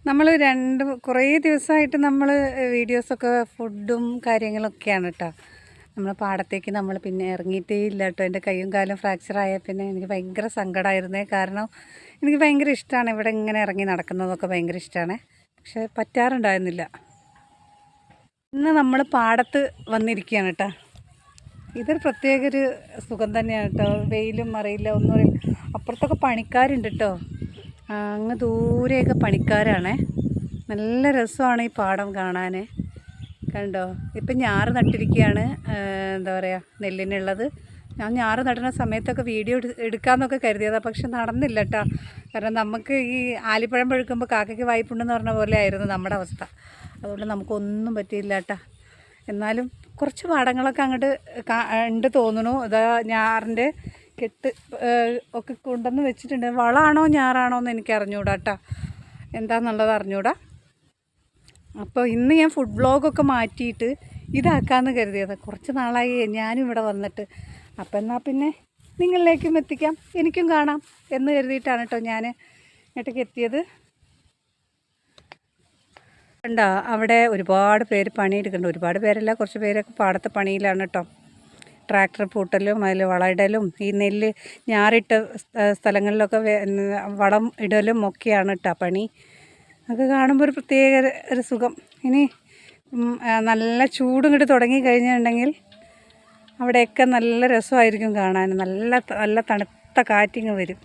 നമ്മൾ കുറേ ദിവസമായിട്ട് നമ്മൾ വീഡിയോസൊക്കെ ഫുഡും കാര്യങ്ങളൊക്കെയാണ് കേട്ടോ. നമ്മൾ പാടത്തേക്ക് നമ്മൾ പിന്നെ ഇറങ്ങിയിട്ടേ ഇല്ല കേട്ടോ. എൻ്റെ കൈയും കാലും ഫ്രാക്ചറായ പിന്നെ എനിക്ക് ഭയങ്കര സങ്കടമായിരുന്നേ. കാരണം എനിക്ക് ഭയങ്കര ഇഷ്ടമാണ് ഇവിടെ ഇങ്ങനെ ഇറങ്ങി നടക്കുന്നതൊക്കെ ഭയങ്കര ഇഷ്ടമാണ്. പക്ഷേ പറ്റാറുണ്ടായിരുന്നില്ല. ഇന്ന് നമ്മൾ പാടത്ത് വന്നിരിക്കുകയാണ് കേട്ടോ. ഇതൊരു പ്രത്യേക ഒരു സുഖം തന്നെയാണ് കേട്ടോ. വെയിലും അറിയില്ല ഒന്നും അറിയില്ല. അപ്പുറത്തൊക്കെ പണിക്കാരുണ്ട് കേട്ടോ. അങ്ങ് ദൂരെയൊക്കെ പണിക്കാരാണ്. നല്ല രസമാണ് ഈ പാടം കാണാൻ. കണ്ടോ, ഇപ്പം ഞാറ് നട്ടിരിക്കുകയാണ്. എന്താ പറയുക, നെല്ലിനുള്ളത്. ഞാൻ ഞാറ് നടുന്ന സമയത്തൊക്കെ വീഡിയോ എടുക്കാമെന്നൊക്കെ കരുതിയതാണ്. പക്ഷെ നടന്നില്ല കേട്ടോ. കാരണം നമുക്ക് ഈ ആലിപ്പഴം പഴുക്കുമ്പോൾ കാക്കയ്ക്ക് വായ്പുണ്ടെന്ന് പറഞ്ഞ പോലെ ആയിരുന്നു നമ്മുടെ അവസ്ഥ. അതുകൊണ്ട് നമുക്കൊന്നും പറ്റിയില്ല കേട്ടോ. എന്നാലും കുറച്ച് പാടങ്ങളൊക്കെ അങ്ങോട്ട് ഉണ്ട് തോന്നുന്നു. ഇതാ ഞാറിൻ്റെ കെട്ട് ഒക്കെ കൊണ്ടുവന്ന് വെച്ചിട്ടുണ്ട്. വളമാണോ ഞാറാണോ എന്ന് എനിക്ക് അറിഞ്ഞൂടാ കേട്ടോ. എന്താണെന്നുള്ളത് അറിഞ്ഞൂടാ. അപ്പോൾ ഇന്ന് ഞാൻ ഫുഡ് വ്ളോഗൊക്കെ മാറ്റിയിട്ട് ഇതാക്കാമെന്ന് കരുതിയത്. കുറച്ച് നാളായി ഞാനും ഇവിടെ വന്നിട്ട്. അപ്പോൾ എന്നാൽ പിന്നെ നിങ്ങളിലേക്കും എത്തിക്കാം, എനിക്കും കാണാം എന്ന് കരുതിയിട്ടാണ് കേട്ടോ ഞാൻ ഇങ്ങോട്ടേക്ക് എത്തിയത്. കണ്ടോ, അവിടെ ഒരുപാട് പേര് പണിയെടുക്കുന്നുണ്ട്. ഒരുപാട് പേരല്ല, കുറച്ച് പേരൊക്കെ പാടത്തെ പണിയിലാണ് കേട്ടോ. ട്രാക്ടർ പൂട്ടലും അതിൽ വളമിടലും ഈ നെല്ല് ഞാറിട്ട സ്ഥലങ്ങളിലൊക്കെ വളം ഇടലും ഒക്കെയാണ് കേട്ടോ പണി. അതൊക്കെ കാണുമ്പോൾ ഒരു പ്രത്യേക ഒരു സുഖം. ഇനി നല്ല ചൂടും ഇങ്ങോട്ട് തുടങ്ങി കഴിഞ്ഞിട്ടുണ്ടെങ്കിൽ അവിടെയൊക്കെ നല്ല രസമായിരിക്കും കാണാൻ. നല്ല നല്ല തണുത്ത കാറ്റിങ്ങ് വരും.